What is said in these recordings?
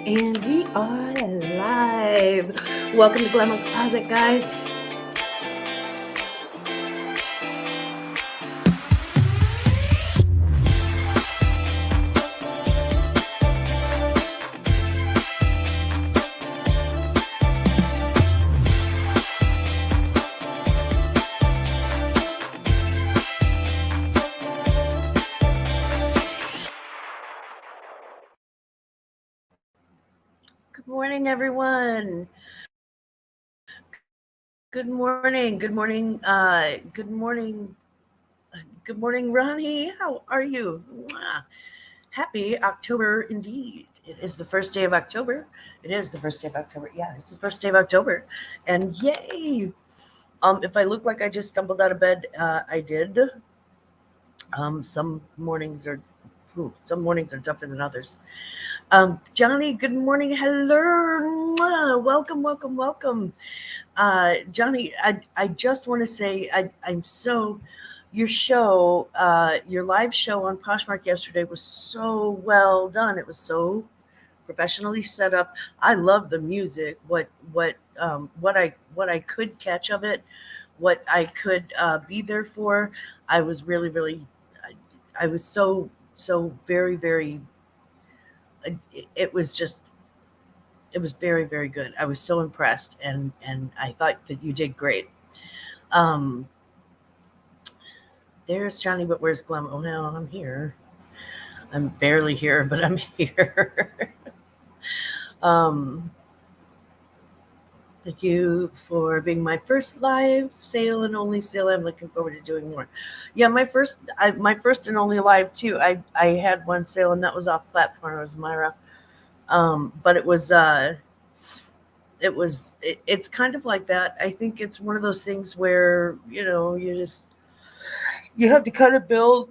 And we are live. Welcome to Glammaz Closet, guys. Good morning, everyone. Good morning. Good morning. Good morning. Good morning, Ronnie. How are you? Mwah. Happy October indeed. It is the first day of October. It is the first day of October. Yeah, it's the first day of October. And yay! If I look like I just stumbled out of bed, I did. Some mornings are tougher than others. Johnny, good morning. Hello. Welcome, welcome, welcome. Johnny, I just want to say your live show on Poshmark yesterday was so well done. It was so professionally set up. I love the music. What I could catch of it, what I could be there for. I was really, really, I was so very, very. It was just it was very, very good. I was so impressed, and I thought that you did great. Um, there's Johnny, but where's Glamma? Oh, no, I'm here. I'm barely here, but I'm here. um, Thank you for being my first live sale and only sale. I'm looking forward to doing more. Yeah, my first and only live too. I had one sale and that was off platform. It was Myra. But it's kind of like that. I think it's one of those things where you have to kind of build.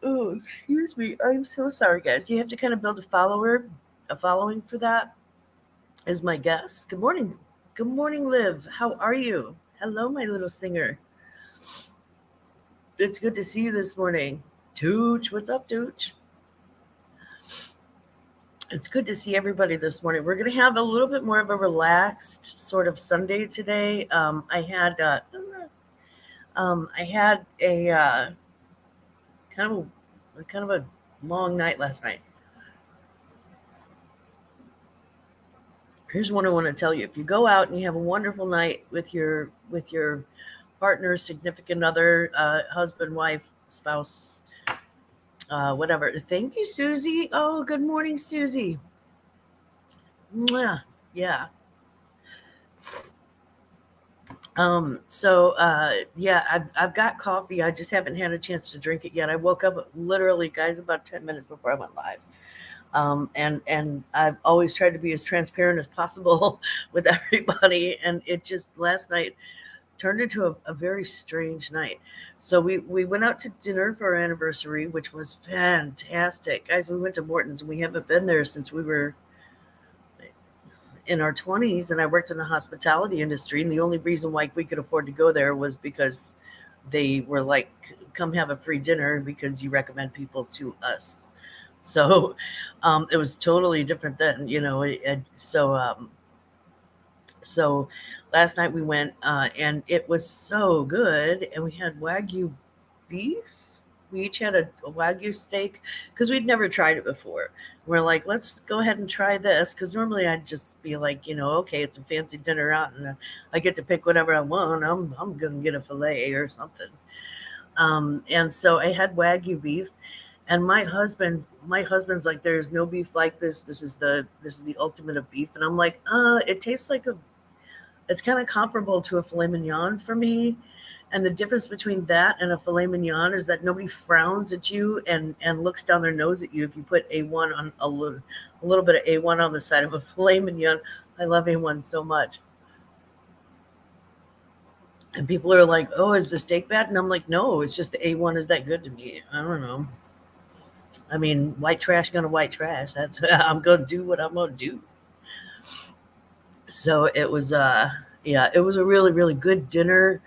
Oh, excuse me. I'm so sorry, guys. You have to kind of build a following for that. Is my guess. Good morning. Good morning, Liv. How are you? Hello, my little singer. It's good to see you this morning. Tooch, what's up, Tooch? It's good to see everybody this morning. We're going to have a little bit more of a relaxed sort of Sunday today. I had a kind of a long night last night. Here's what I want to tell you: if you go out and you have a wonderful night with your partner, significant other, husband, wife, spouse, whatever. Thank you, Susie. Oh, good morning, Susie. Mwah. Yeah. Yeah, I've got coffee. I just haven't had a chance to drink it yet. I woke up literally, guys, about 10 minutes before I went live. And I've always tried to be as transparent as possible with everybody. And it just last night turned into a very strange night. So we went out to dinner for our anniversary, which was fantastic. Guys, we went to Morton's and we haven't been there since we were in our 20s, and I worked in the hospitality industry, and the only reason why we could afford to go there was because they were like, come have a free dinner because you recommend people to us. So it was totally different then, so last night we went, and it was so good, and we had Wagyu beef. We each had a Wagyu steak because we'd never tried it before. We're like, let's go ahead and try this because normally I'd just be like, okay, it's a fancy dinner out, and I get to pick whatever I want. I'm gonna get a fillet or something. And so I had Wagyu beef, and my husband's like, there's no beef like this. This is the ultimate of beef, and I'm like, it tastes like it's kind of comparable to a filet mignon for me. And the difference between that and a filet mignon is that nobody frowns at you and looks down their nose at you if you put A1 on a little bit of A1 on the side of a filet mignon. I love A1 so much. And people are like, oh, is the steak bad? And I'm like, no, it's just the A1 is that good to me. I don't know. I mean, white trash gonna white trash. That's I'm gonna do what I'm gonna do. So it was yeah, it was a really, really good dinner.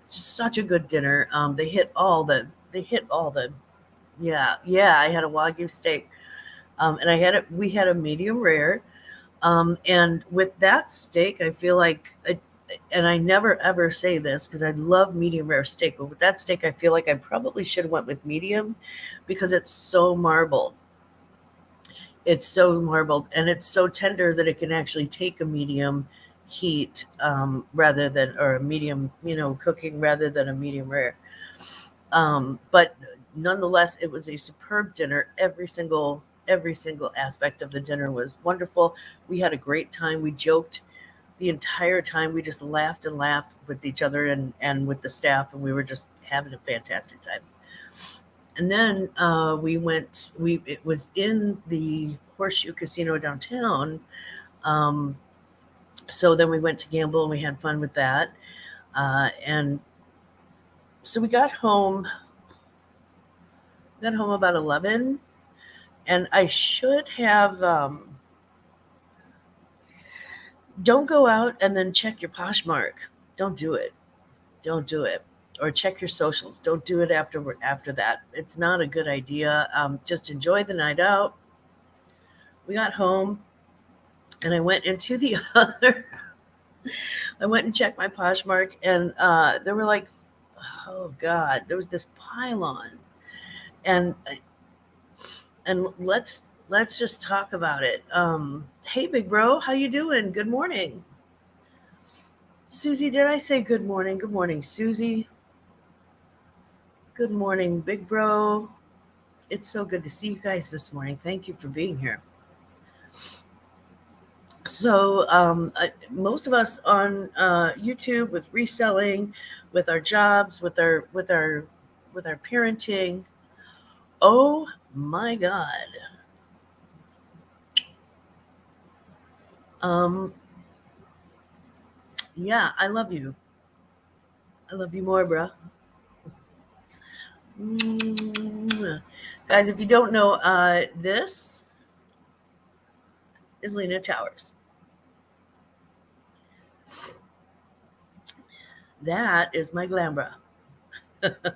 Such a good dinner. They hit all the yeah, I had a Wagyu steak. And we had a medium rare. And with that steak, I feel like, and I never ever say this because I love medium rare steak, but with that steak, I feel like I probably should have went with medium because it's so marbled. It's so marbled and it's so tender that it can actually take a medium heat rather than, or a medium, cooking rather than a medium rare. But nonetheless, it was a superb dinner. Every single aspect of the dinner was wonderful. We had a great time. We joked the entire time. We just laughed and laughed with each other and with the staff, and we were just having a fantastic time. And then we went. We It was in the Horseshoe Casino downtown. Um, so then we went to gamble and we had fun with that. And so we got home. Got home about 11, and I should have. Don't go out and then check your Poshmark. Don't do it. Don't do it. Or check your socials. Don't do it after that. It's not a good idea. Just enjoy the night out. We got home, and I went into the other. I went and checked my Poshmark, and there were like, oh God, there was this pylon, and let's just talk about it. Hey, big bro, how you doing? Good morning, Susie. Did I say good morning? Good morning, Susie. Good morning, big bro. It's so good to see you guys this morning. Thank you for being here. So, most of us on YouTube with reselling, with our jobs, with our parenting. Oh my God. Um, yeah, I love you. I love you more, bruh. Mwah. Guys, if you don't know, this is Lena Towers. That is my Glamma. Good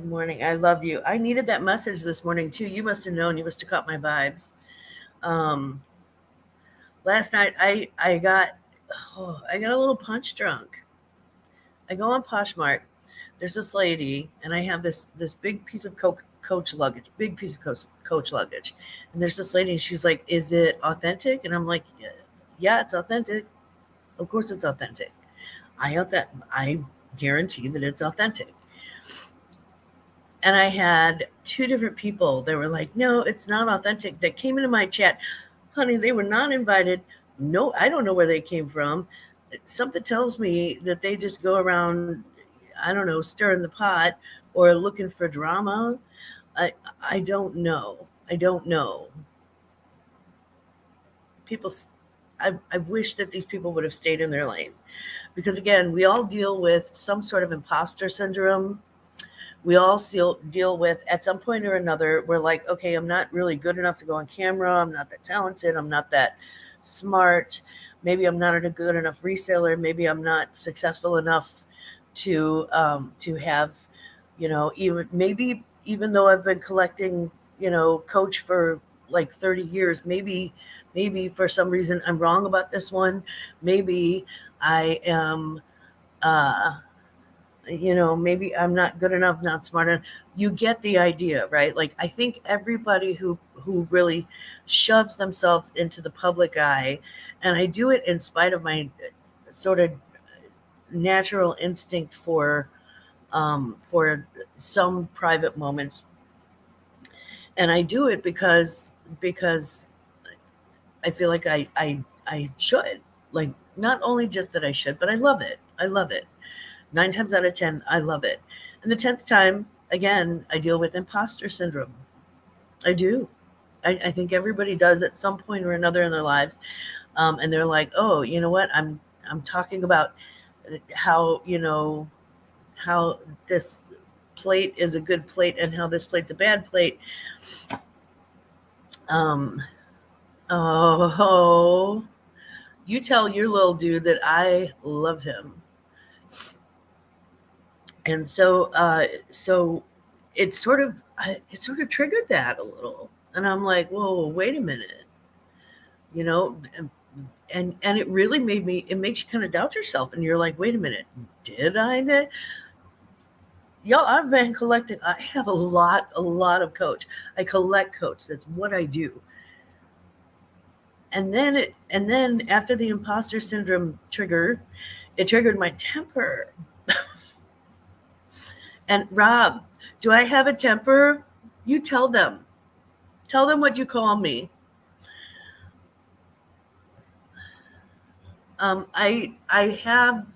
morning. I love you. I needed that message this morning too. You must have known. You must have caught my vibes. Um, Last night I got a little punch drunk. I go on Poshmark. There's this lady, and I have this big piece of coach luggage, big piece of coach luggage, and there's this lady, and she's like, "Is it authentic?" And I'm like, "Yeah, yeah, it's authentic. Of course, it's authentic. I guarantee that it's authentic." And I had two different people. They were like, "No, it's not authentic." That came into my chat. Honey, they were not invited. No, I don't know where they came from. Something tells me that they just go around, I don't know, stirring the pot or looking for drama. I don't know. I don't know. People, I wish that these people would have stayed in their lane because again, we all deal with some sort of imposter syndrome. We all deal with at some point or another. We're like, okay, I'm not really good enough to go on camera. I'm not that talented. I'm not that smart. Maybe I'm not a good enough reseller. Maybe I'm not successful enough to have, even though I've been collecting, coach for like 30 years, maybe for some reason I'm wrong about this one. Maybe I am uh maybe I'm not good enough, not smart enough. You get the idea, right? Like I think everybody who really shoves themselves into the public eye, and I do it in spite of my sort of natural instinct for some private moments, and I do it because I feel like I should, like, not only just that I should, but I love it. I love it. 9 times out of 10, I love it. And the 10th time, again, I deal with imposter syndrome. I do. I think everybody does at some point or another in their lives. And they're like, oh, you know what? I'm talking about how, how this plate is a good plate and how this plate's a bad plate. Um, oh, you tell your little dude that I love him. And so it sort of triggered that a little. And I'm like, whoa, wait a minute, you know, and it really it makes you kind of doubt yourself. And you're like, wait a minute, did I? Y'all, I've been collecting. I have a lot of Coach. I collect Coach. That's what I do. And then after the imposter syndrome trigger, it triggered my temper. And Rob, do I have a temper? You tell them. Tell them what you call me. I have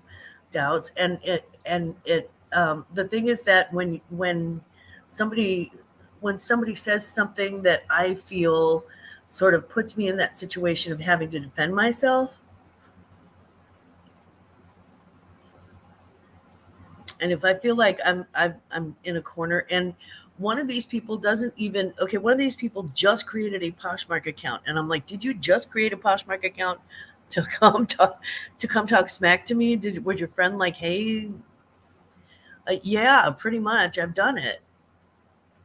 doubts, and it the thing is that somebody when somebody says something that I feel sort of puts me in that situation of having to defend myself, and if I feel like I'm in a corner, and one of these people doesn't even okay, one of these people just created a Poshmark account, and I'm like, did you just create a Poshmark account to come talk smack to me? Was your friend like, hey, yeah, pretty much, I've done it.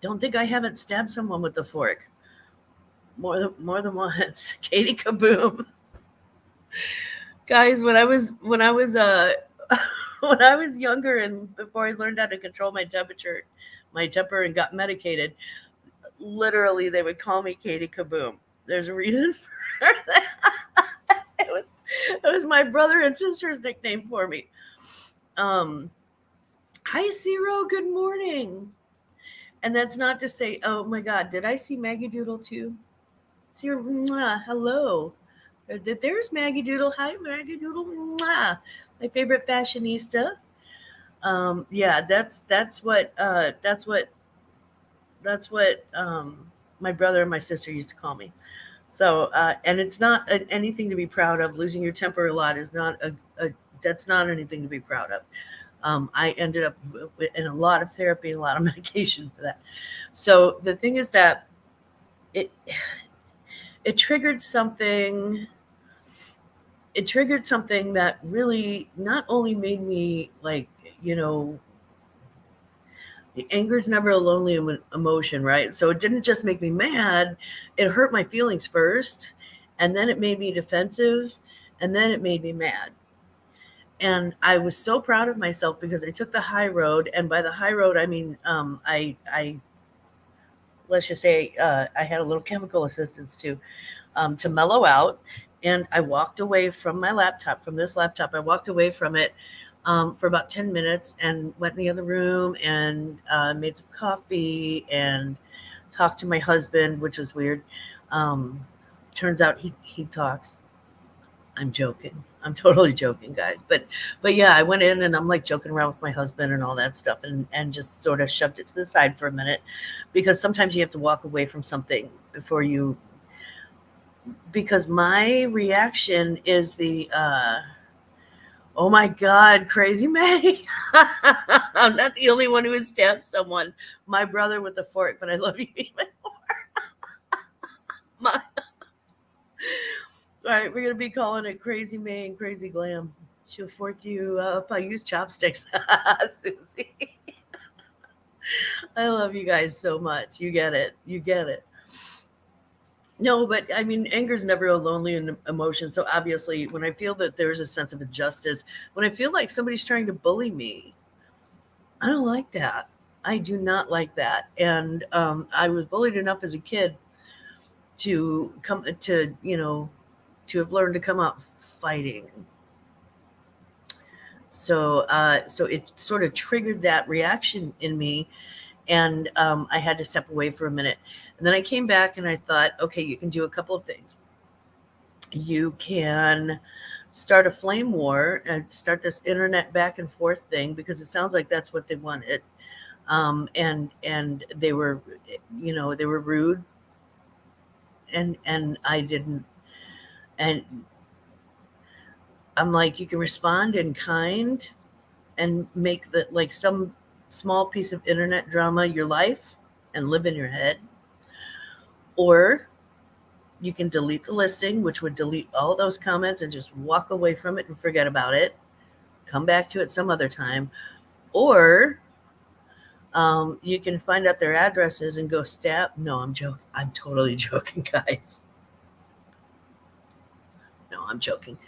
Don't think I haven't stabbed someone with a fork more than once. Katie Kaboom, guys. When I was when I was younger and before I learned how to control my temper, and got medicated, literally they would call me Katie Kaboom. There's a reason for that. It was my brother and sister's nickname for me. Um, Hi, Zero. Good morning. And that's not to say, oh my God, did I see Maggie Doodle too? Zero, mwah, hello. There's Maggie Doodle. Hi, Maggie Doodle. Mwah. My favorite fashionista. Yeah, that's what my brother and my sister used to call me. So, and it's not anything to be proud of. Losing your temper a lot is not a that's not anything to be proud of. I ended up in a lot of therapy and a lot of medication for that. So the thing is that it it triggered something. It triggered something that really not only made me like, you know, anger is never a lonely emotion, right? So it didn't just make me mad; it hurt my feelings first, and then it made me defensive, and then it made me mad. And I was so proud of myself because I took the high road, and by the high road, I mean I let's just say I had a little chemical assistance to mellow out, and I walked away from my laptop, from this laptop. I walked away from it for about 10 minutes and went in the other room and made some coffee and talked to my husband, which was weird. Um, Turns out he talks. I'm joking. I'm totally joking, guys. But yeah, I went in and I'm like joking around with my husband and all that stuff, and just sort of shoved it to the side for a minute, because sometimes you have to walk away from something before you, because my reaction is the oh my God, crazy May. I'm not the only one who has stabbed someone. My brother with the fork, but I love you even more. My, all right, we're gonna be calling it Crazy May and Crazy Glam. She'll fork you up. I use chopsticks, Susie. I love you guys so much. You get it. You get it. No, but I mean, anger is never a lonely emotion. So obviously, when I feel that there's a sense of injustice, when I feel like somebody's trying to bully me, I don't like that. I do not like that. And I was bullied enough as a kid to come to, to have learned to come out fighting. So it sort of triggered that reaction in me, and I had to step away for a minute. And then I came back and I thought, okay, you can do a couple of things. You can start a flame war and start this internet back and forth thing, because it sounds like that's what they wanted. And they were, they were rude, and I didn't. And I'm like, you can respond in kind and make the like some small piece of internet drama your life and live in your head, or you can delete the listing, which would delete all those comments and just walk away from it and forget about it, come back to it some other time. Or You can find out their addresses and go stab. No, I'm joking. I'm totally joking, guys. No, I'm joking.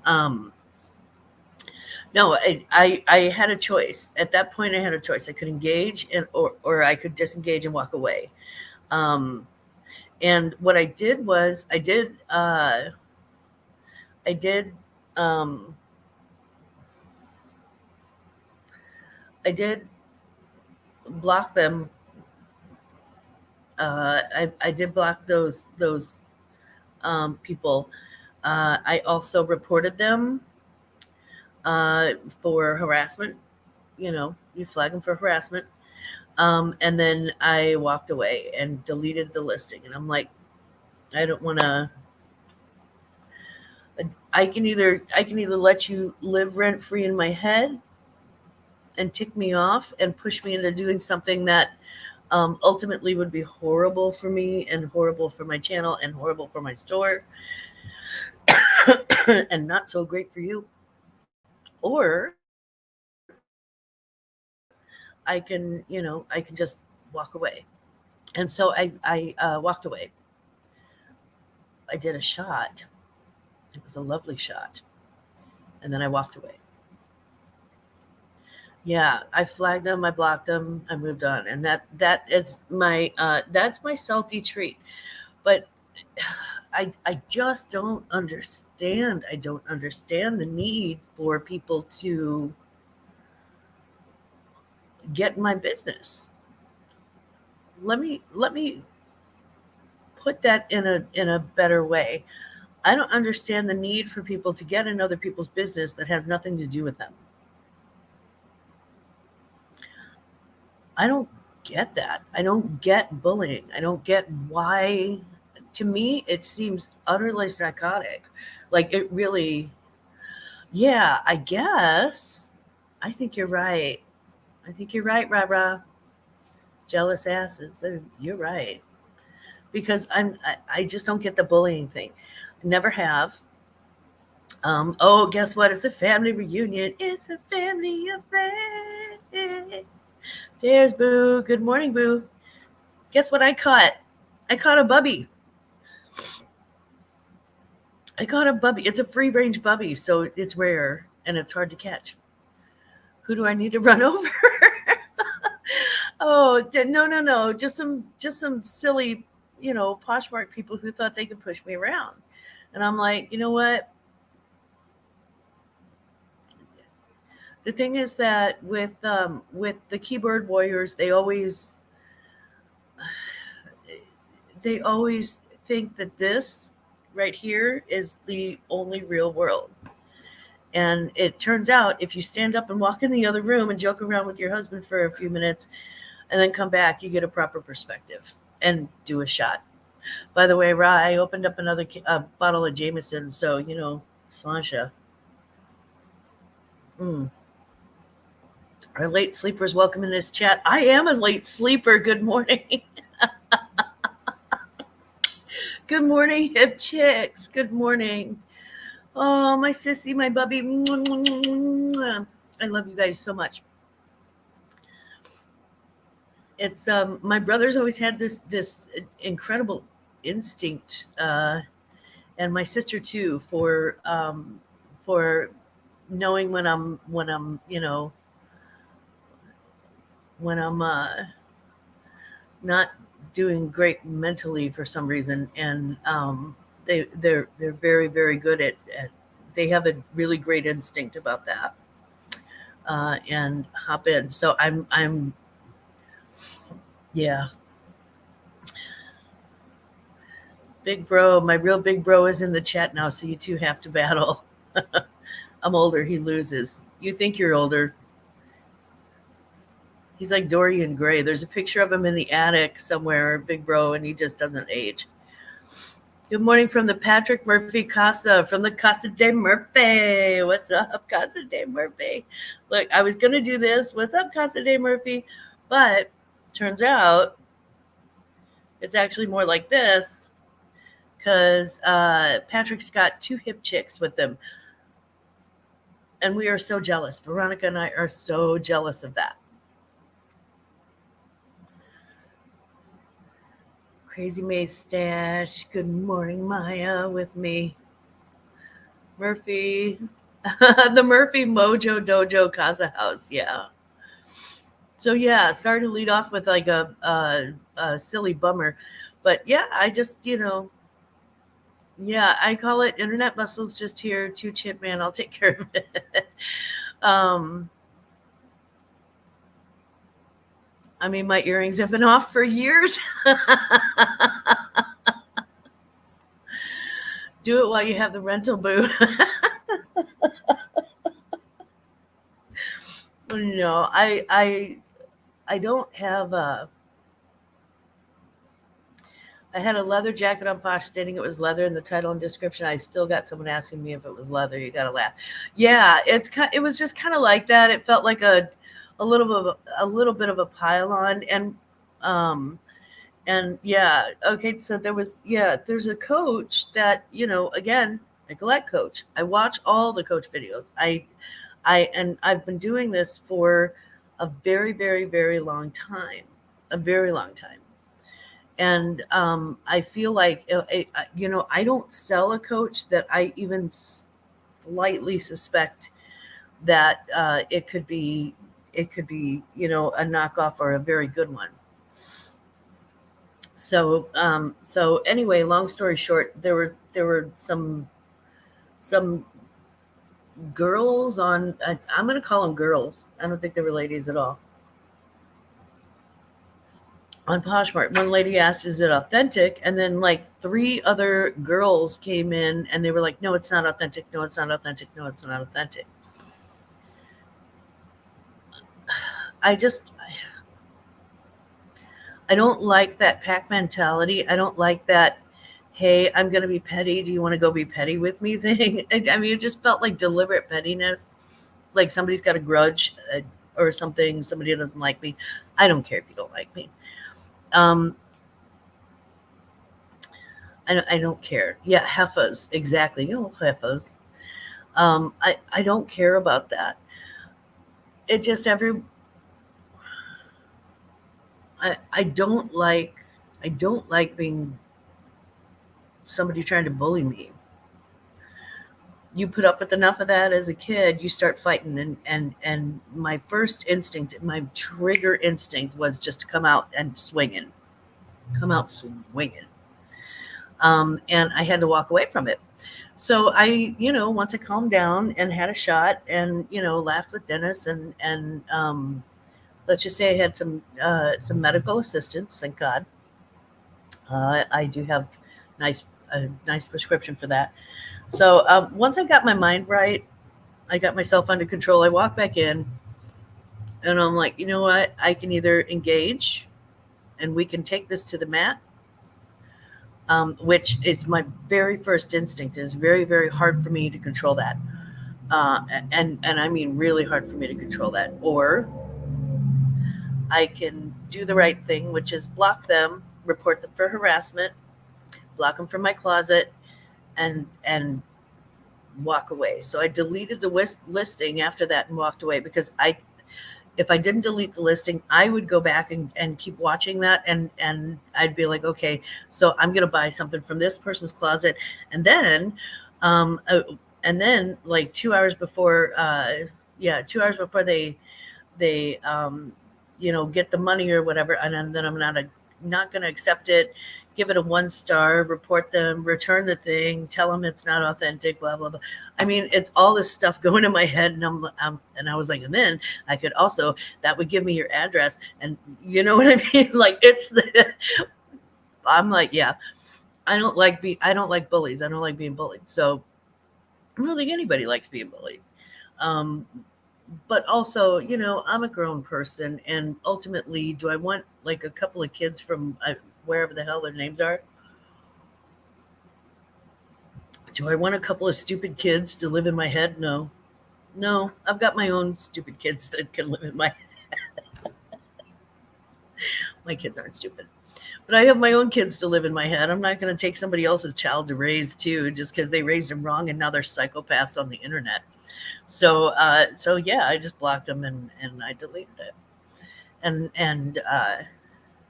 Um, no, I had a choice. At that point, I had a choice. I could engage or I could disengage and walk away. Um, and what I did was I did um, I did block them. I did block those people. I also reported them for harassment. You flag them for harassment. And then I walked away and deleted the listing. And I'm like, I don't want to. I can either let you live rent free in my head and tick me off and push me into doing something that ultimately would be horrible for me and horrible for my channel and horrible for my store and not so great for you. Or I can just walk away. And so I walked away. I did a shot. It was a lovely shot. And then I walked away. Yeah, I flagged them, I blocked them, I moved on. And that's my salty treat. But I just don't understand. I don't understand the need for people to get in my business. Let me put that in a better way. I don't understand the need for people to get in other people's business that has nothing to do with them. I don't get that. I don't get bullying. I don't get why. To me, it seems utterly psychotic. Like it really, yeah, I guess. I think you're right. I think you're right, Rara. Jealous asses. You're right. Because I just don't get the bullying thing. Never have. Oh, guess what? It's a family reunion. It's a family affair. There's Boo. Good morning, Boo. Guess what I caught? I caught a bubby. I caught a bubby. It's a free range bubby, so it's rare and it's hard to catch. Who do I need to run over? Oh, no, no, no. Just some silly, Poshmark people who thought they could push me around. And I'm like, you know what? The thing is that with the keyboard warriors, they always think that this right here is the only real world. And it turns out if you stand up and walk in the other room and joke around with your husband for a few minutes and then come back, you get a proper perspective and do a shot. By the way, Ra, I opened up another bottle of Jameson, so Slasha. Mm. Our late sleepers, welcome in this chat. I am a late sleeper. Good morning. Good morning, hip chicks. Good morning. Oh, my sissy, my bubby. I love you guys so much. It's my brother's always had this incredible instinct, and my sister too, for knowing when I'm not doing great mentally for some reason, and they're very very good at they have a really great instinct about that, and hop in. So I'm yeah, big bro. My real big bro is in the chat now, so you two have to battle. I'm older. He loses. You think you're older. He's like Dorian Gray. There's a picture of him in the attic somewhere, big bro, and he just doesn't age. Good morning from the Patrick Murphy Casa, from the Casa de Murphy. What's up, Casa de Murphy? Look, I was going to do this. What's up, Casa de Murphy? But turns out it's actually more like this because Patrick's got two hip chicks with him. And we are so jealous. Veronica and I are so jealous of that. Crazy Maze Stash. Good morning, Maya, with me. Murphy. The Murphy Mojo Dojo Casa House. Yeah. So yeah, sorry to lead off with like a silly bummer, but yeah, I just yeah, I call it internet muscles just here. Two chip man, I'll take care of it. um, I mean, my earrings have been off for years. Do it while you have the rental boo. No, I don't have a. I had a leather jacket on Posh stating it was leather in the title and description. I still got someone asking me if it was leather. You gotta laugh. Yeah, it was just kind of like that. It felt like a little bit of a pile on um and yeah, okay, so there's a coach that, again, I collect coach. I watch all the coach videos. I've been doing this for a very, very, very long time. A very long time. And I feel like I don't sell a coach that I even slightly suspect that it could be a knockoff or a very good one. So anyway, long story short, there were some girls on. I'm going to call them girls. I don't think they were ladies at all. On Poshmark, one lady asked, "Is it authentic?" And then like three other girls came in, and they were like, "No, it's not authentic. No, it's not authentic. No, it's not authentic." I just I don't like that pack mentality. I don't like that, "Hey, I'm going to be petty. Do you want to go be petty with me?" thing. I mean, it just felt like deliberate pettiness. Like somebody's got a grudge or something. Somebody doesn't like me. I don't care if you don't like me. Um, I don't care. Yeah, heifas. Exactly. Heifas. I don't care about that. It just I don't like being somebody trying to bully me. You put up with enough of that as a kid, you start fighting, and my first instinct, my trigger instinct was just to come out and swinging, come out swinging. And I had to walk away from it. So once I calmed down and had a shot and laughed with Dennis and let's just say I had some medical assistance, thank God. I do have a nice prescription for that. So once I got my mind right, I got myself under control. I walked back in, and I'm like, you know what? I can either engage, and we can take this to the mat, which is my very first instinct. It is very, very hard for me to control that, and I mean really hard for me to control that. Or I can do the right thing, which is block them, report them for harassment, block them from my closet, and walk away. So I deleted the listing after that and walked away because if I didn't delete the listing, I would go back and keep watching that and I'd be like, okay, so I'm gonna buy something from this person's closet, and then um uh, like 2 hours before 2 hours before they get the money or whatever, and then I'm not going to accept it, give it a 1 star, report them, return the thing, tell them it's not authentic, blah blah blah. I mean, it's all this stuff going in my head, and I was like, and then I could also, that would give me your address, and you know what I mean. Like I'm like, yeah, I don't like bullies. I don't like being bullied. So I don't think anybody likes being bullied. Um, but also, I'm a grown person, and ultimately, do I want like a couple of kids from wherever the hell their names are? Do I want a couple of stupid kids to live in my head? No. No, I've got my own stupid kids that can live in my kids aren't stupid. But I have my own kids to live in my head. I'm not going to take somebody else's child to raise too, just because they raised them wrong and now they're psychopaths on the internet. So yeah, I just blocked them and I deleted it and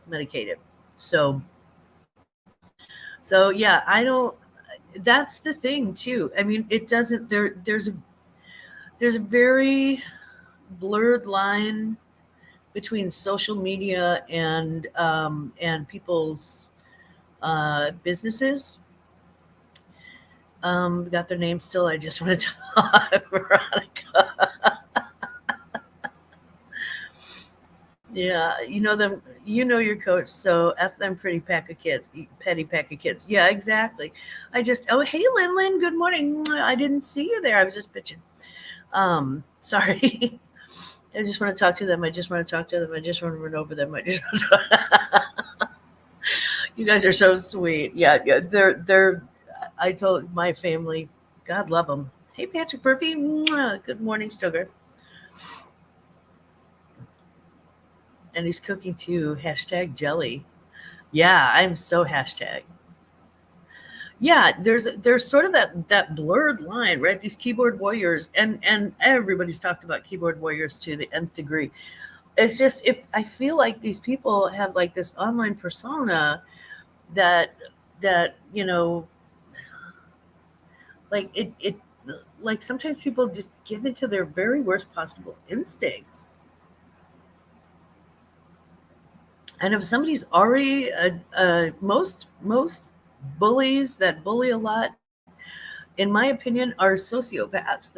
medicated. So So yeah, I don't. That's the thing too. I mean, it doesn't. There's a very blurred line between social media and people's businesses. Got their name still. I just want to talk, Veronica. Yeah, you know them. You know your coach, so f them pretty pack of kids, petty pack of kids. Yeah, exactly. I just hey Lynn, good morning. I didn't see you there. I was just bitching. Sorry. I just want to talk to them. I just want to talk to them. I just want to run over them. I just want to you guys are so sweet. Yeah, yeah. They're. I told my family, God love them. Hey Patrick Murphy. Good morning, sugar. And he's cooking too. Hashtag jelly. Yeah, I'm so hashtag. Yeah, there's sort of that blurred line, right? These keyboard warriors, and everybody's talked about keyboard warriors to the nth degree. It's just if I feel like these people have like this online persona that like it like sometimes people just give into their very worst possible instincts. And if somebody's already most bullies that bully a lot, in my opinion, are sociopaths.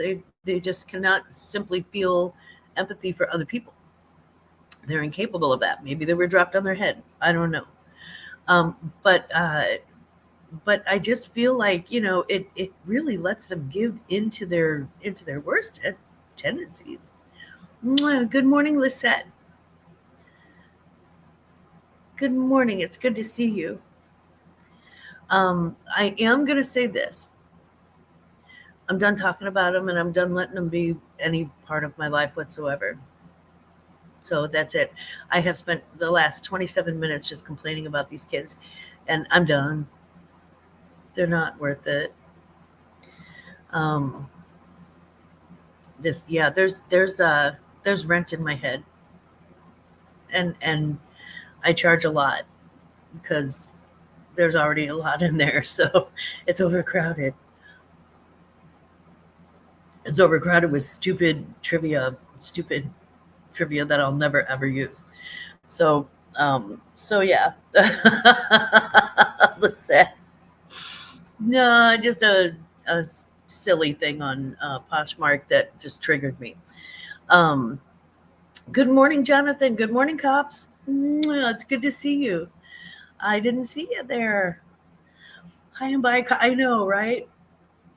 They just cannot simply feel empathy for other people. They're incapable of that. Maybe they were dropped on their head. I don't know. But I just feel like it really lets them give into their worst tendencies. Good morning, Lisette. Good morning. It's good to see you. I am going to say this. I'm done talking about them and I'm done letting them be any part of my life whatsoever. So that's it. I have spent the last 27 minutes just complaining about these kids and I'm done. They're not worth it. Um, yeah, there's rent in my head and I charge a lot because there's already a lot in there. So it's overcrowded. It's overcrowded with stupid trivia that I'll never ever use. So yeah. Listen, no, just a silly thing on Poshmark that just triggered me. Um, Good morning, Jonathan. Good morning, cops. It's good to see you. I didn't see you there. Hi and bye. I know, right?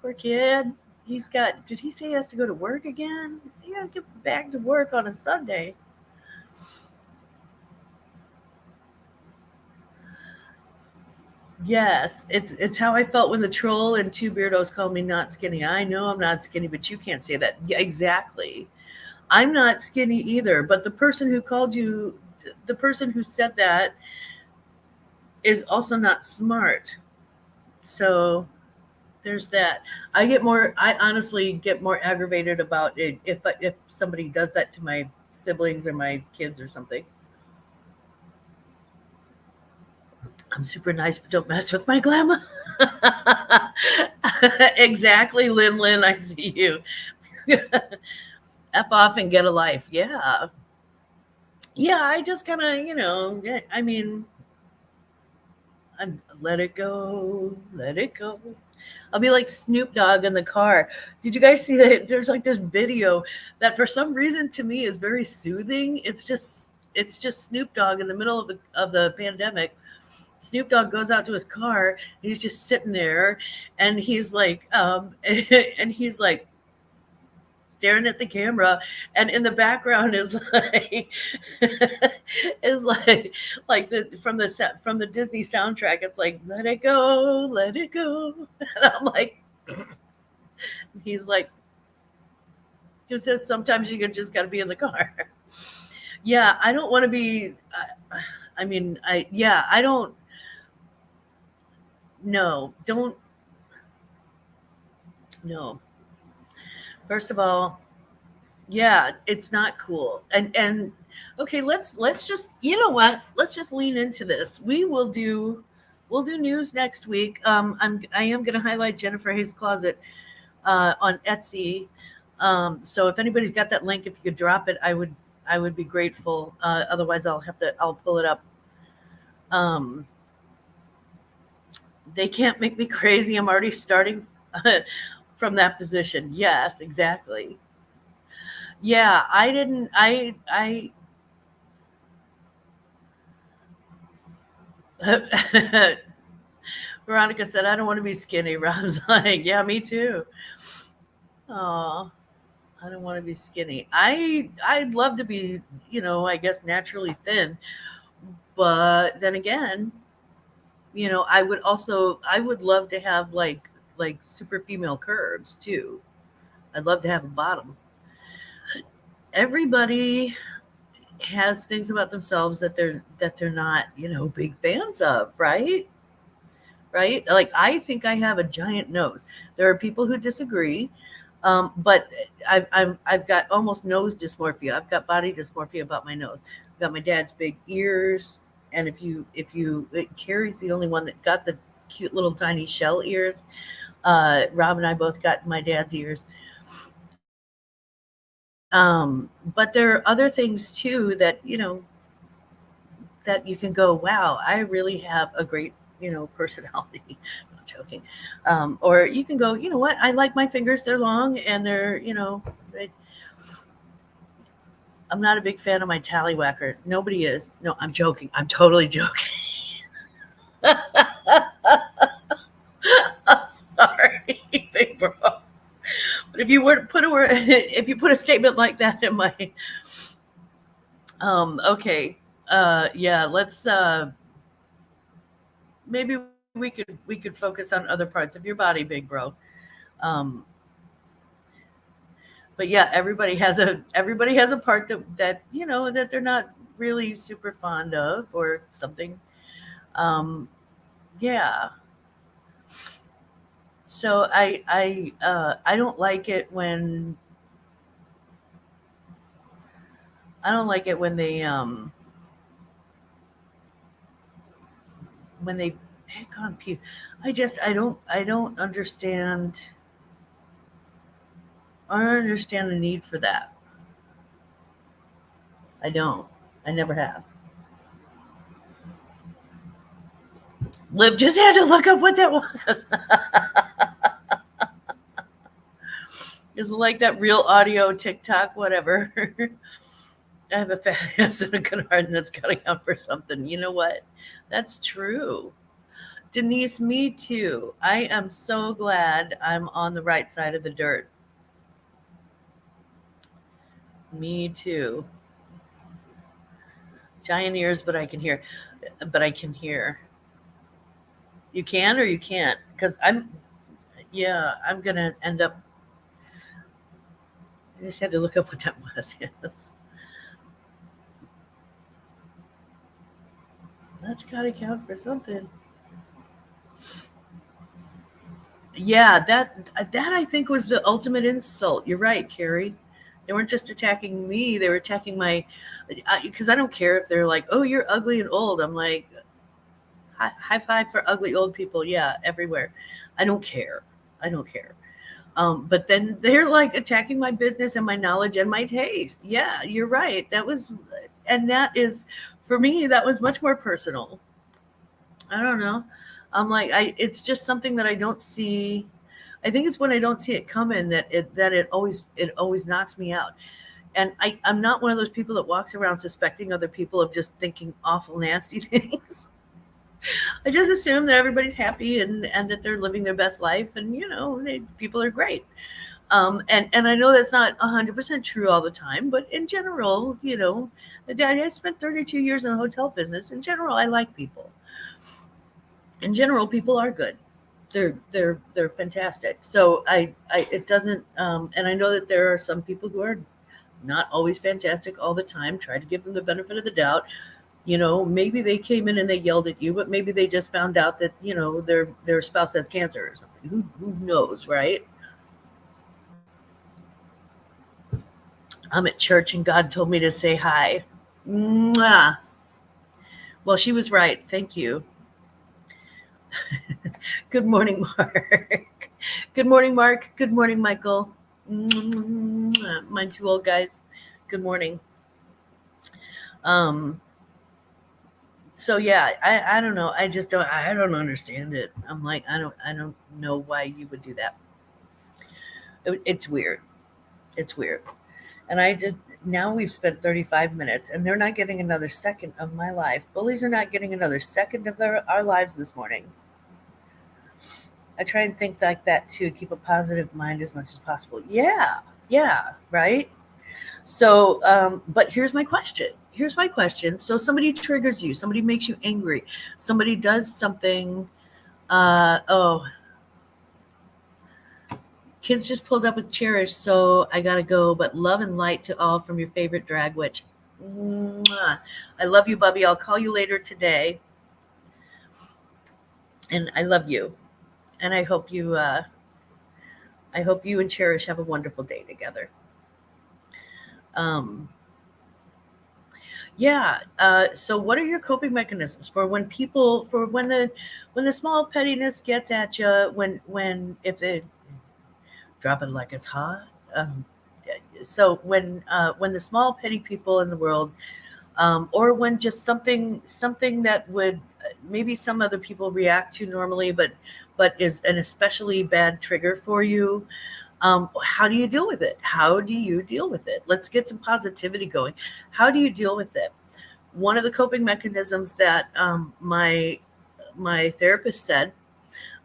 Poor kid. He's got. Did he say he has to go to work again? Yeah, get back to work on a Sunday. Yes, it's how I felt when the troll and two beardos called me not skinny. I know I'm not skinny, but you can't say that. Yeah, exactly. I'm not skinny either, but the person who said that is also not smart. So there's that. I honestly get more aggravated about it if somebody does that to my siblings or my kids or something. I'm super nice, but don't mess with my Glamma. Exactly, Lynn. I see you. F off and get a life. Yeah. Yeah, I just kind of, yeah, I mean, let it go, let it go. I'll be like Snoop Dogg in the car. Did you guys see that? There's like this video that for some reason to me is very soothing. It's just Snoop Dogg in the middle of the pandemic. Snoop Dogg goes out to his car and he's just sitting there and he's like and he's like staring at the camera and in the background is like is like from the Disney soundtrack. It's like let it go. And I'm like he's like he says sometimes you just got to be in the car. Yeah, I don't want to be I mean I yeah I don't no don't no first of all. Yeah, it's not cool. And okay, let's just let's just lean into this. we'll do news next week. I am going to highlight Jennifer Hayes' Closet on Etsy. So if anybody's got that link, if you could drop it, I would be grateful. Otherwise, I'll pull it up. They can't make me crazy. I'm already starting from that position. Yes, exactly. Yeah, I didn't. Veronica said, I don't want to be skinny. Rob's like, yeah, me too. Oh, I don't want to be skinny. I'd love to be, I guess naturally thin. But then again, I would love to have like super female curves too. I'd love to have a bottom. Everybody has things about themselves that they're not, big fans of, right? Right? Like I think I have a giant nose. There are people who disagree, but I've got almost nose dysmorphia. I've got body dysmorphia about my nose. I've got my dad's big ears, and Carrie's the only one that got the cute little tiny shell ears. Rob and I both got my dad's ears. But there are other things too that that you can go, wow, I really have a great, personality. Not joking. Or you can go, you know what? I like my fingers. They're long and they're, I'm not a big fan of my tallywhacker. Nobody is. No, I'm joking. I'm totally joking. I'm sorry, big bro. But if you were to put if you put a statement like that in my, okay, yeah, let's maybe we could focus on other parts of your body, big bro. Um, but yeah, everybody has a part that they're not really super fond of or something. Um, yeah. So I don't like it when they pick on people. I don't understand. I don't understand the need for that. I don't. I never have. Liv just had to look up what that was. It's like that real audio TikTok, whatever. I have a fat ass and a good heart, and that's got to count for something. You know what? That's true. Denise, me too. I am so glad I'm on the right side of the dirt. Me too. Giant ears, but I can hear. But I can hear. You can or you can't? Because yeah, I'm going to end up. I just had to look up what that was. Yes. That's got to count for something. Yeah, that I think was the ultimate insult. You're right, Carrie. They weren't just attacking me; they were attacking my. Because I don't care if they're like, "Oh, you're ugly and old." I'm like, high five for ugly old people. Yeah, everywhere. I don't care. I don't care. But then they're like attacking my business and my knowledge and my taste. Yeah, you're right. And that is, for me, that was much more personal. I don't know. I'm like, it's just something that I don't see. I think it's when I don't see it coming that it always knocks me out. And I'm not one of those people that walks around suspecting other people of just thinking awful, nasty things. I just assume that everybody's happy and that they're living their best life, and people are great. And I know that's not 100% true all the time, but in general, I spent 32 years in the hotel business. In general, I like people. In general, people are good. They're fantastic. So it doesn't, and I know that there are some people who are not always fantastic all the time. Try to give them the benefit of the doubt. Maybe they came in and they yelled at you, but maybe they just found out that their spouse has cancer or something. Who knows, right? I'm at church and God told me to say hi. Mwah. Well, she was right. Thank you. Good morning, Mark. Good morning, Mark. Good morning, Michael. My two old guys. Good morning. Um, so yeah, I don't know. I don't understand it. I'm like, I don't know why you would do that. It's weird. It's weird. And I just now we've spent 35 minutes and they're not getting another second of my life. Bullies are not getting another second of our lives this morning. I try and think like that too, keep a positive mind as much as possible. Yeah, yeah, right. So, but here's my question. Here's my question. So somebody triggers you, somebody makes you angry, somebody does something. Oh, kids just pulled up with Cherish, so I gotta go. But love and light to all from your favorite drag witch. Mwah. I love you, Bubby. I'll call you later today, and I love you. And I hope you and Cherish have a wonderful day together. Um, Yeah. So, what are your coping mechanisms for when people for when the small pettiness gets at you? When if they drop it like it's hot. So when the small petty people in the world, or when just something that would maybe some other people react to normally, but is an especially bad trigger for you. How do you deal with it? How do you deal with it? Let's get some positivity going. How do you deal with it? One of the coping mechanisms that my therapist said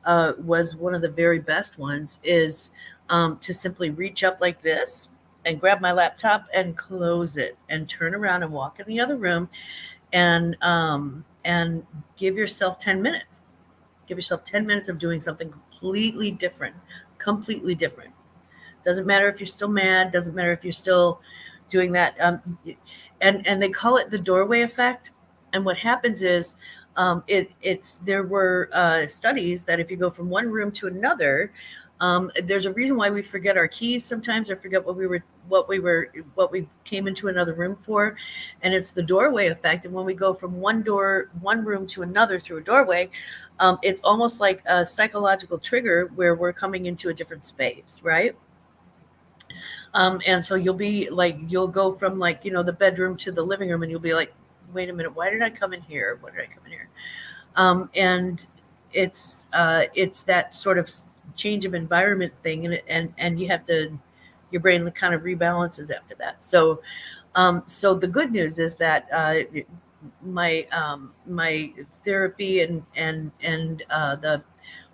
was one of the very best ones is to simply reach up like this and grab my laptop and close it and turn around and walk in the other room and give yourself 10 minutes. Give yourself 10 minutes of doing something completely different. Completely different. Doesn't matter if you're still mad. Doesn't matter if you're still doing that. And they call it the doorway effect. And what happens is, there were studies that if you go from one room to another, there's a reason why we forget our keys sometimes, or forget what we came into another room for, and it's the doorway effect. And when we go from one room to another through a doorway, it's almost like a psychological trigger where we're coming into a different space, right? And so you'll go from the bedroom to the living room, and you'll be like, wait a minute, why did I come in here? Why did I come in here? And it's that sort of change of environment thing, and you have to, your brain kind of rebalances after that. So the good news is that my therapy and the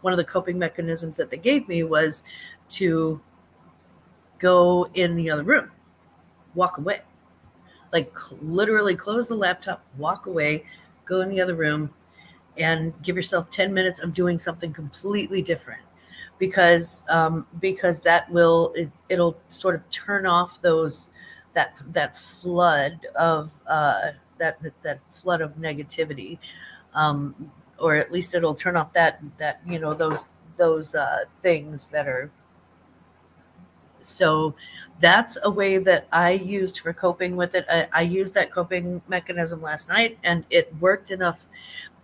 one of the coping mechanisms that they gave me was to go in the other room, walk away, literally close the laptop, walk away, go in the other room, and give yourself 10 minutes of doing something completely different, because it'll sort of turn off that flood of that flood of negativity, or at least it'll turn off those things that are. So that's a way that I used for coping with it. I used that coping mechanism last night, and it worked enough.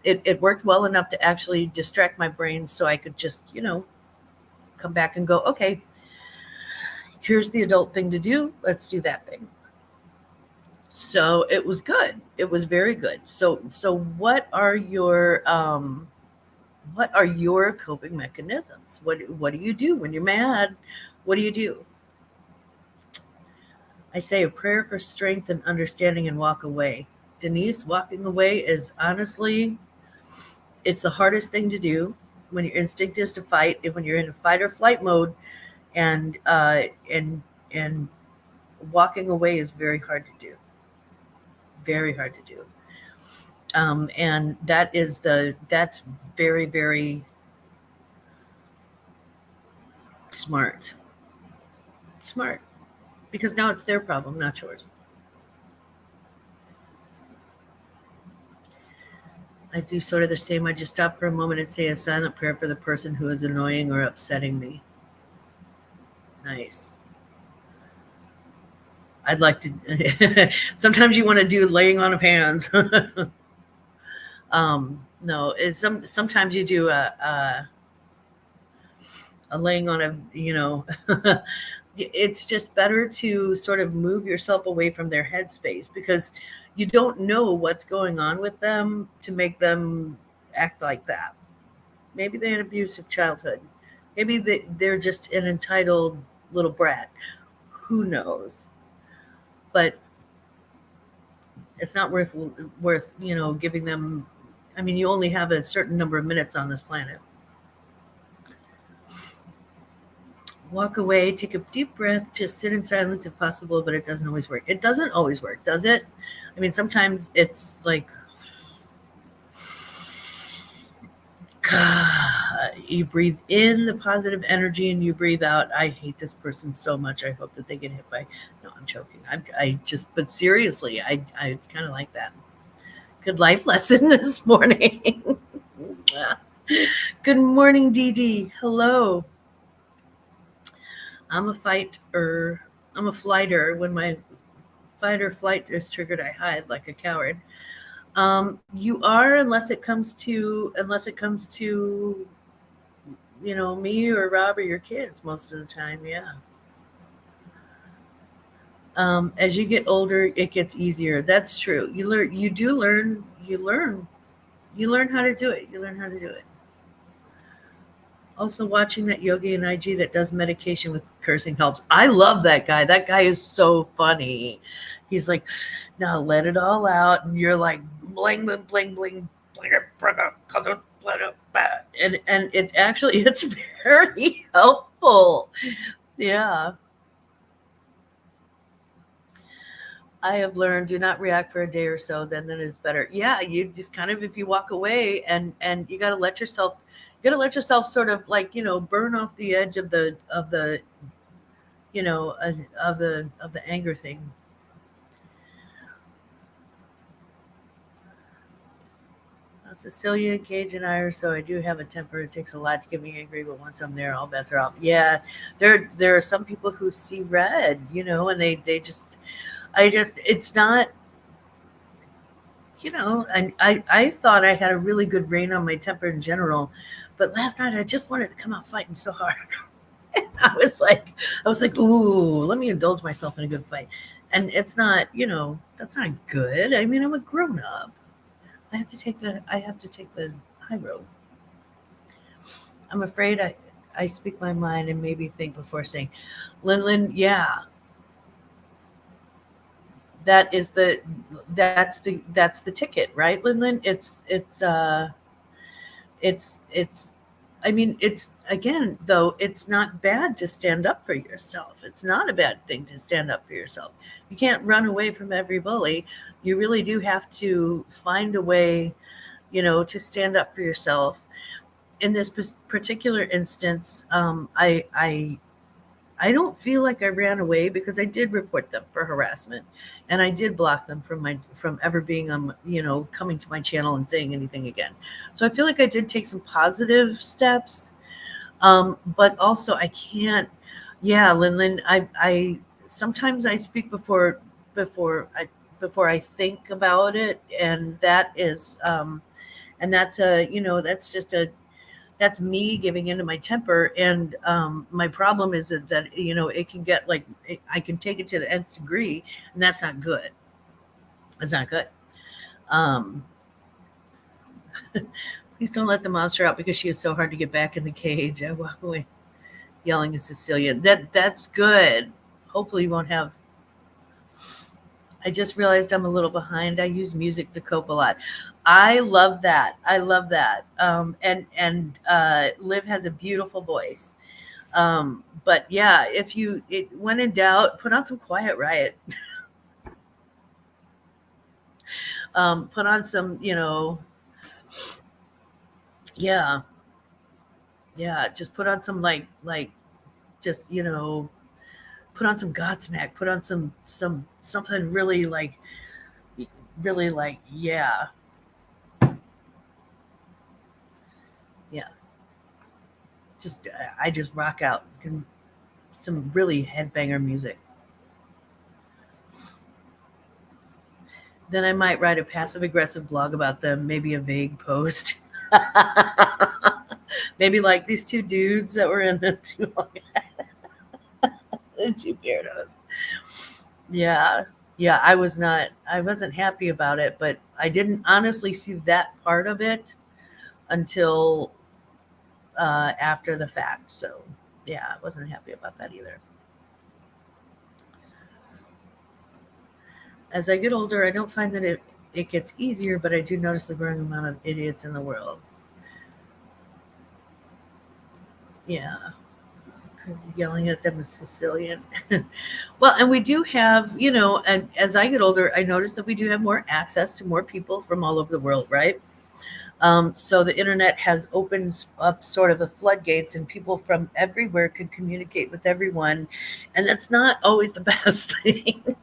It worked well enough to actually distract my brain, so I could just come back and go, okay, here's the adult thing to do. Let's do that thing. So it was good. It was very good. So what are your coping mechanisms? What do you do when you're mad? What do you do? I say a prayer for strength and understanding and walk away. Denise, walking away is honestly, it's the hardest thing to do when your instinct is to fight. If when you're in a fight or flight mode, and and walking away is very hard to do. Very hard to do. And that's very, very smart. Smart. Because now it's their problem, not yours. I do sort of the same. I just stop for a moment and say a silent prayer for the person who is annoying or upsetting me. Nice. I'd like to. Sometimes you want to do laying on of hands. No, is sometimes you do a laying on a, it's just better to sort of move yourself away from their headspace because you don't know what's going on with them to make them act like that. Maybe they had an abusive childhood. Maybe they're just an entitled little brat. Who knows? But it's not worth giving them. I mean, you only have a certain number of minutes on this planet. Walk away, take a deep breath, just sit in silence if possible, but it doesn't always work. It doesn't always work, does it? I mean, sometimes it's like you breathe in the positive energy and you breathe out, I hate this person so much. I hope that they get hit by. No, I'm joking. But seriously, it's kind of like that. Good life lesson this morning. Good morning, Dee Dee. Hello. I'm a fighter. I'm a flighter. When my fight or flight is triggered, I hide like a coward. You are, unless it comes to me or Rob or your kids most of the time. Yeah. As you get older, it gets easier. That's true. You learn how to do it. You learn how to do it. Also, watching that yogi in IG that does medication with cursing helps. I love that guy. That guy is so funny. He's like, now let it all out, and you're like, bling, bling, bling, bling, bling, and it actually it's very helpful. Yeah. I have learned do not react for a day or so, then that is better. Yeah, you just kind of if you walk away and you got to let yourself sort of like, burn off the edge of the of the anger thing. Cecilia, Gage, and I are so I do have a temper. It takes a lot to get me angry, but once I'm there, all bets are off. Yeah, there are some people who see red, and they just it's not and I thought I had a really good rein on my temper in general, but last night I just wanted to come out fighting so hard. I was like, ooh, let me indulge myself in a good fight. And it's not, that's not good. I mean, I'm a grown up. I have to take the high road. I'm afraid I speak my mind and maybe think before saying, Lin, yeah, that is that's the ticket, right, Lin? It's I mean, it's again though, it's not bad to stand up for yourself. It's not a bad thing to stand up for yourself. You can't run away from every bully. You really do have to find a way, to stand up for yourself. In this particular instance, I don't feel like I ran away because I did report them for harassment, and I did block them from ever being on, coming to my channel and saying anything again. So I feel like I did take some positive steps, but also I can't. Yeah, Lin, I sometimes I speak before I think about it, and that's just that's me giving into my temper. And my problem is that it can get like I can take it to the nth degree, and that's not good. It's not good. um Please don't let the monster out because she is so hard to get back in the cage. I walk away yelling at Cecilia. That's good. Hopefully you won't have. I just realized I'm a little behind. I use music to cope a lot. I love that. I love that. And Liv has a beautiful voice. But yeah, when in doubt, put on some Quiet Riot. Put on some, yeah, yeah. Just put on some just put on some Godsmack. Put on something really like, yeah, yeah. I just rock out. Some really headbanger music. Then I might write a passive aggressive blog about them, maybe a vague post. Maybe like these two dudes that were in the two, the two weirdos. Yeah. Yeah, I wasn't happy about it, but I didn't honestly see that part of it until after the fact. So, yeah, I wasn't happy about that either. As I get older, I don't find that it gets easier, but I do notice the growing amount of idiots in the world. Yeah, because yelling at them is Sicilian. Well, and we do have, and as I get older, I notice that we do have more access to more people from all over the world, right? So the internet has opened up sort of the floodgates, and people from everywhere can communicate with everyone, and that's not always the best thing.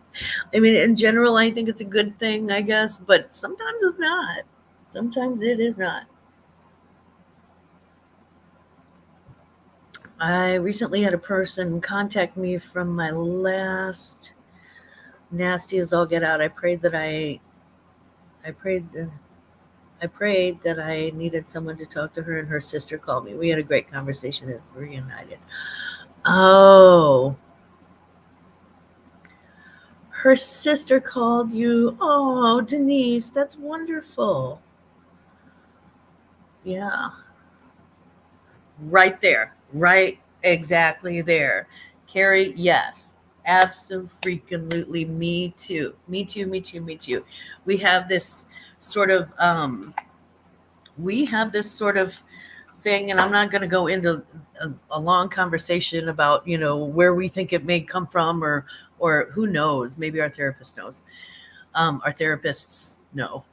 I mean, in general, I think it's a good thing, I guess, but sometimes it's not. Sometimes it is not. I recently had a person contact me from my last nasty as all get out. I prayed, I prayed that I needed someone to talk to her, and her sister called me. We had a great conversation and reunited. Oh, her sister called you. Oh, Denise, that's wonderful. Yeah, right there, right exactly there. Carrie, yes, absolutely. Me too. Me too. Me too. Me too. We have this sort of we have this sort of thing, and I'm not going to go into a long conversation about where we think it may come from, or who knows. Maybe our therapist knows. Our therapists know.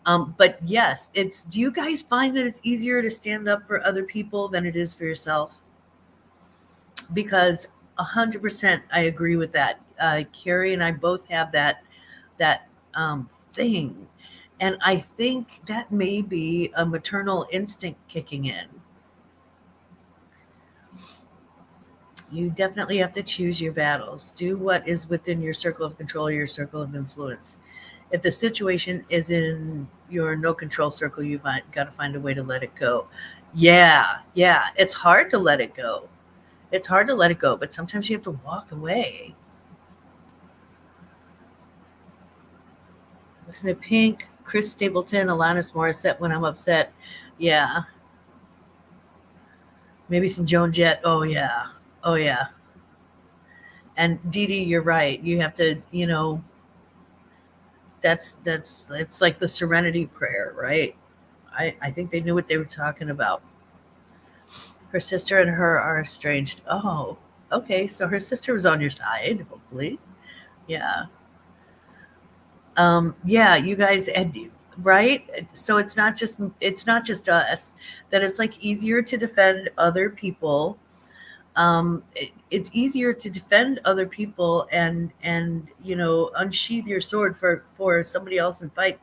But yes, it's. Do you guys find that it's easier to stand up for other people than it is for yourself? Because 100%, I agree with that. Carrie and I both have that thing, and I think that may be a maternal instinct kicking in. You definitely have to choose your battles. Do what is within your circle of control, your circle of influence. If the situation is in your no control circle, you've got to find a way to let it go. Yeah, yeah. It's hard to let it go. It's hard to let it go, but sometimes you have to walk away. Listen to Pink, Chris Stapleton, Alanis Morissette when I'm upset. Yeah. Maybe some Joan Jett. Oh, yeah. Oh, yeah. And Dee Dee, you're right. You have to, that's it's like the serenity prayer, right? I think they knew what they were talking about. Her sister and her are estranged. Oh, okay. So her sister was on your side, hopefully. Yeah. Yeah, you guys and right? So it's not just us, that it's like easier to defend other people. It's easier to defend other people and unsheath your sword for somebody else and fight,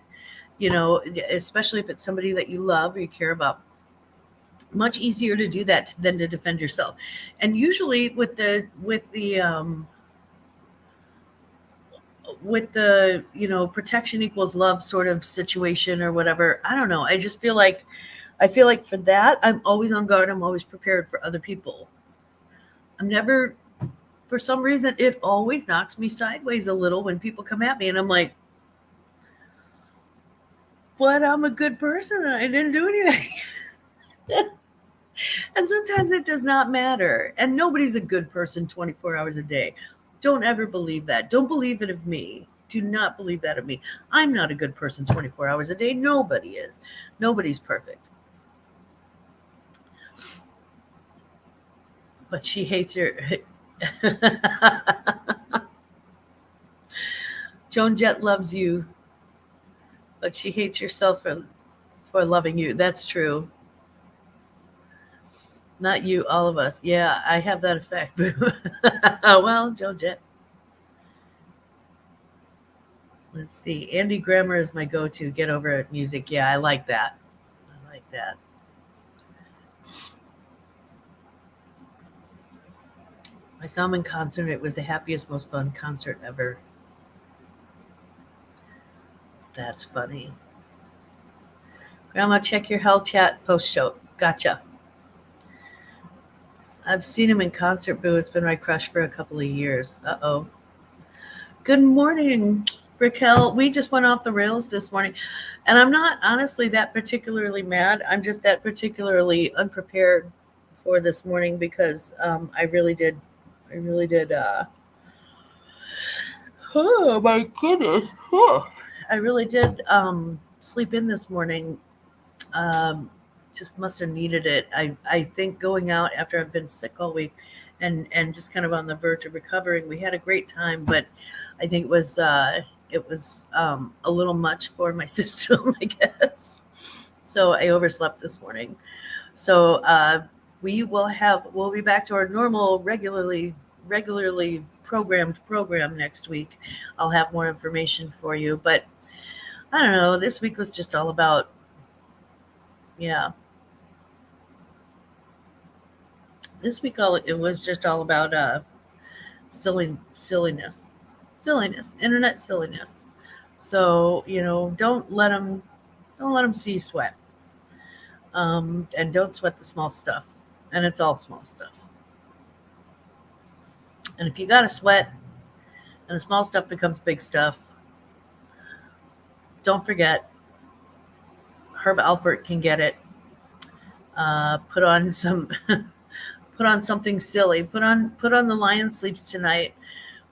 especially if it's somebody that you love or you care about. Much easier to do that than to defend yourself. And usually with the protection equals love sort of situation or whatever. I don't know. I feel like for that, I'm always on guard. I'm always prepared for other people. I'm never, for some reason, it always knocks me sideways a little when people come at me, and I'm like, but I'm a good person and I didn't do anything. And sometimes it does not matter. And nobody's a good person 24 hours a day. Don't ever believe that. Don't believe it of me. Do not believe that of me. I'm not a good person 24 hours a day. Nobody is. Nobody's perfect. But she hates your. Joan Jett loves you, but she hates herself for loving you. That's true. Not you, all of us. Yeah, I have that effect. Well, Joan Jett. Let's see. Andy Grammer is my go-to. Get over it music. Yeah, I like that. I like that. I saw him in concert. It was the happiest, most fun concert ever. That's funny. Grandma, check your health chat post show. Gotcha. I've seen him in concert, boo. It's been my crush for a couple of years. Uh-oh. Good morning, Raquel. We just went off the rails this morning. And I'm not honestly that particularly mad. I'm just that particularly unprepared for this morning because I really did. Oh my goodness. Oh. I really did sleep in this morning. Um, just must have needed it. I think going out after I've been sick all week and just kind of on the verge of recovering, we had a great time, but I think it was a little much for my system, I guess. So I overslept this morning. So we'll be back to our normal regularly programmed program next week. I'll have more information for you, but I don't know. This week was just all about, yeah. This week it was just all about silliness, internet silliness. So don't let them see you sweat, and don't sweat the small stuff. And it's all small stuff. And if you got to sweat, and the small stuff becomes big stuff, don't forget, Herb Alpert can get it. Put on some, put on something silly. Put on The Lion Sleeps Tonight,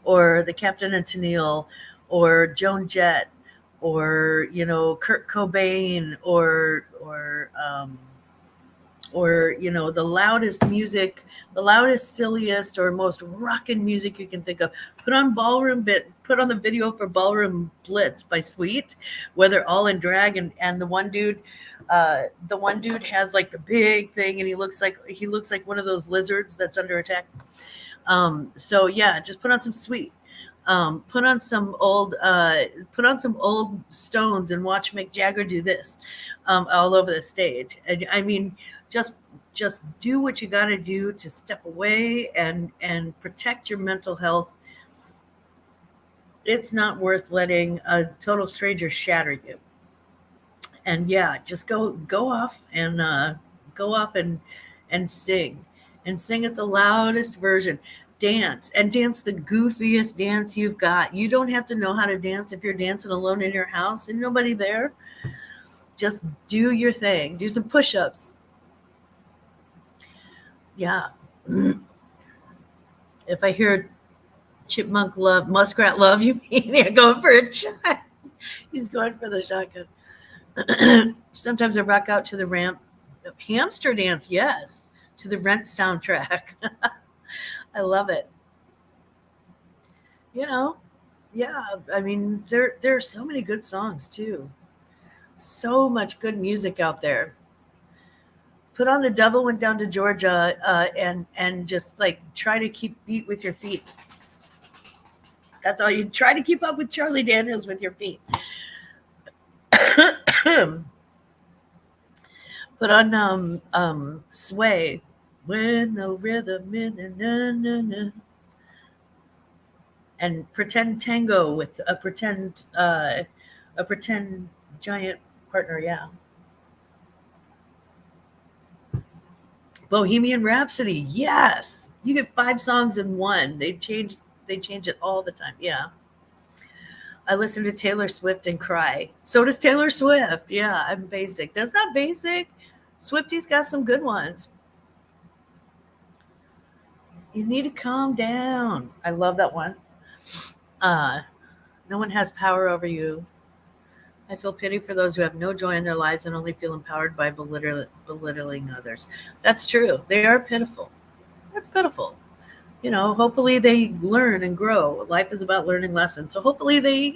or The Captain and Tennille, or Joan Jett, or Kurt Cobain, or the loudest music, the loudest, silliest, or most rockin' music you can think of. Put on the video for Ballroom Blitz by Sweet, where they're all in drag, and the one dude has like the big thing, and he looks like one of those lizards that's under attack. So yeah, just put on some Sweet. Put on some old Stones and watch Mick Jagger do this all over the stage. I mean, just do what you got to do to step away and protect your mental health. It's not worth letting a total stranger shatter you. And yeah, just go off and sing at the loudest version. Dance the goofiest dance you've got. You don't have to know how to dance if you're dancing alone in your house and nobody there. Just do your thing. Do some push-ups. Yeah. If I hear chipmunk love, muskrat love, you mean you're going for a shot. He's going for the shotgun. Sometimes I rock out to the ramp. Hamster dance, yes. To the Rent soundtrack. I love it. Yeah. I mean, there are so many good songs too. So much good music out there. Put on The Devil Went Down to Georgia, and just like try to keep beat with your feet. That's all you try to keep up with Charlie Daniels with your feet. Put on Sway. When the rhythm in and Pretend Tango with a pretend giant partner, yeah. Bohemian Rhapsody, yes. You get 5 songs in one. They change it all the time. Yeah. I listen to Taylor Swift and cry. So does Taylor Swift. Yeah, I'm basic. That's not basic. Swifty's got some good ones. You need to calm down. I love that one. No one has power over you. I feel pity for those who have no joy in their lives and only feel empowered by belittling others. That's true. They are pitiful. That's pitiful. Hopefully they learn and grow. Life is about learning lessons. So hopefully they,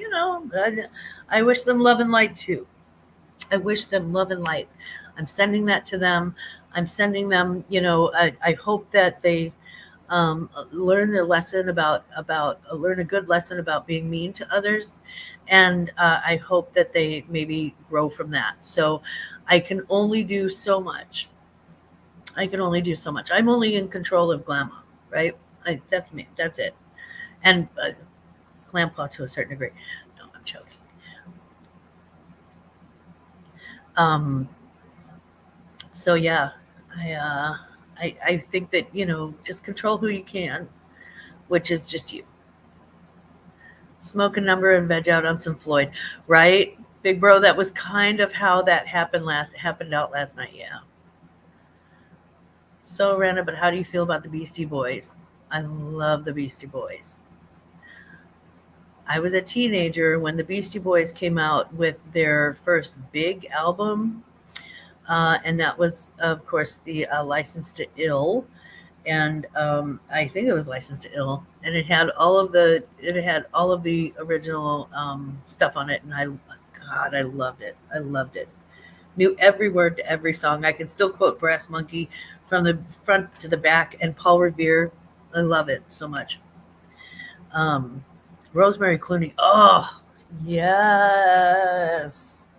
I wish them love and light too. I wish them love and light. I'm sending that to them. I'm sending them, I hope that they learn a good lesson about being mean to others. And I hope that they maybe grow from that. So I can only do so much. I'm only in control of Glamma, right? That's me. That's it. And Glampa to a certain degree. No, I'm joking. So yeah, I, I think that, just control who you can, which is just you. Smoke a number and veg out on some Floyd, right? Big bro, that was kind of how that happened out last night, yeah. So random, but how do you feel about the Beastie Boys? I love the Beastie Boys. I was a teenager when the Beastie Boys came out with their first big album, and that was, of course, the License to Ill, and I think it was License to Ill, and it had all of the original stuff on it, and God, I loved it. I loved it. Knew every word to every song. I can still quote Brass Monkey from the front to the back, and Paul Revere. I love it so much. Um, Rosemary Clooney. Oh, yes.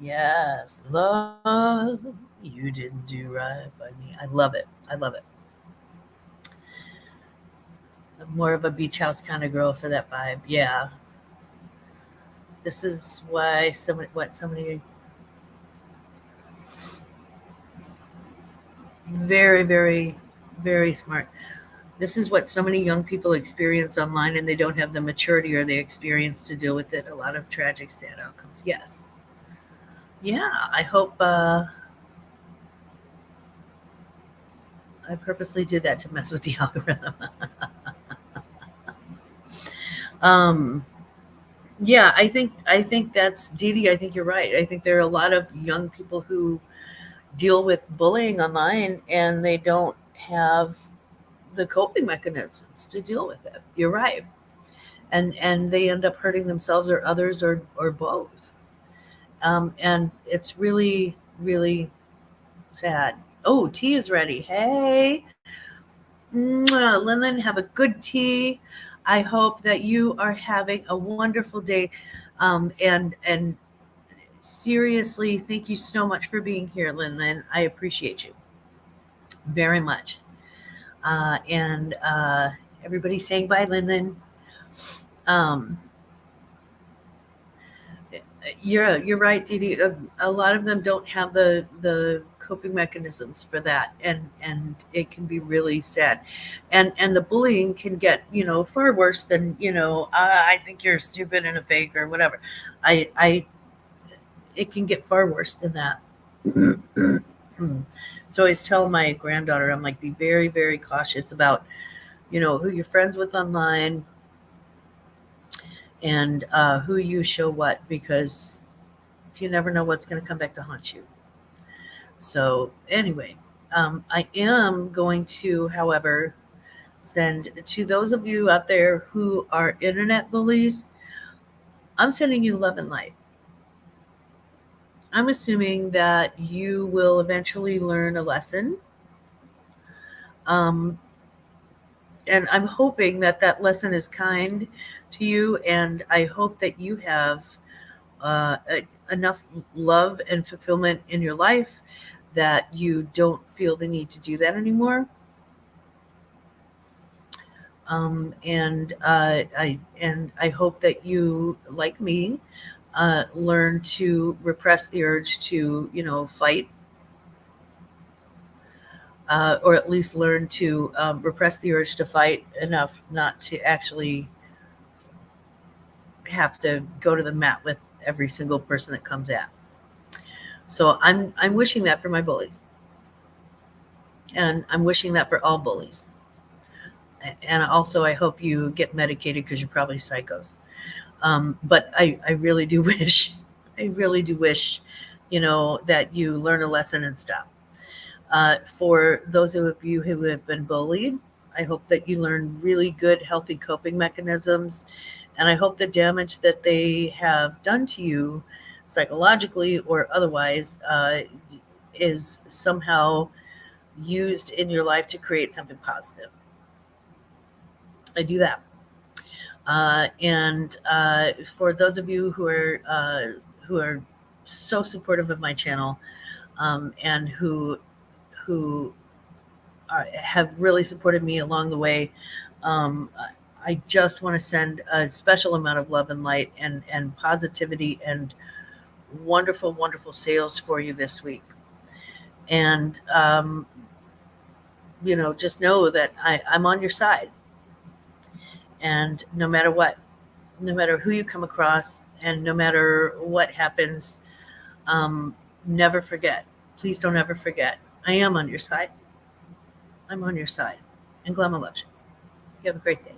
Yes. Love, you didn't do right by me. I love it. I love it. I'm more of a beach house kind of girl for that vibe. Yeah. This is why so many very, very, very smart. This is what so many young people experience online, and they don't have the maturity or the experience to deal with it. A lot of tragic, sad outcomes. Yes. Yeah. I purposely did that to mess with the algorithm. um, yeah, I think that's Dee Dee. I think you're right. I think there are a lot of young people who deal with bullying online, and they don't have the coping mechanisms to deal with it. You're right. And they end up hurting themselves or others, or both. And it's really, really sad. Oh, tea is ready. Hey, mwah, Lynn, have a good tea. I hope that you are having a wonderful day. And seriously, thank you so much for being here, Lynn. I appreciate you very much. And everybody's saying bye, Lynn. Um, you're right, Dee Dee. A lot of them don't have the coping mechanisms for that, and it can be really sad. And the bullying can get, far worse than, I think you're stupid and a fake or whatever. I It can get far worse than that. So I always tell my granddaughter, I'm like, be very, very cautious about, who you're friends with online, and who you show what, because you never know what's going to come back to haunt you. So, anyway, I am going to, however, send to those of you out there who are internet bullies, I'm sending you love and light. I'm assuming that you will eventually learn a lesson. Um, and I'm hoping that that lesson is kind to you, and I hope that you have enough love and fulfillment in your life that you don't feel the need to do that anymore. And I hope that you, like me, learn to repress the urge to, fight, or at least learn to repress the urge to fight enough not to actually have to go to the mat with every single person that comes at. So I'm wishing that for my bullies, and I'm wishing that for all bullies. And also, I hope you get medicated because you're probably psychos. But I really do wish, I really do wish, that you learn a lesson and stop. For those of you who have been bullied, I hope that you learn really good, healthy coping mechanisms. And I hope the damage that they have done to you, psychologically or otherwise, is somehow used in your life to create something positive. I do that. And for those of you who are so supportive of my channel, and who have really supported me along the way, um, I just want to send a special amount of love and light and positivity and wonderful, wonderful sales for you this week. And, just know that I'm on your side. And no matter what, no matter who you come across, and no matter what happens, never forget. Please don't ever forget. I am on your side. I'm on your side. And Glamma loves you. You have a great day.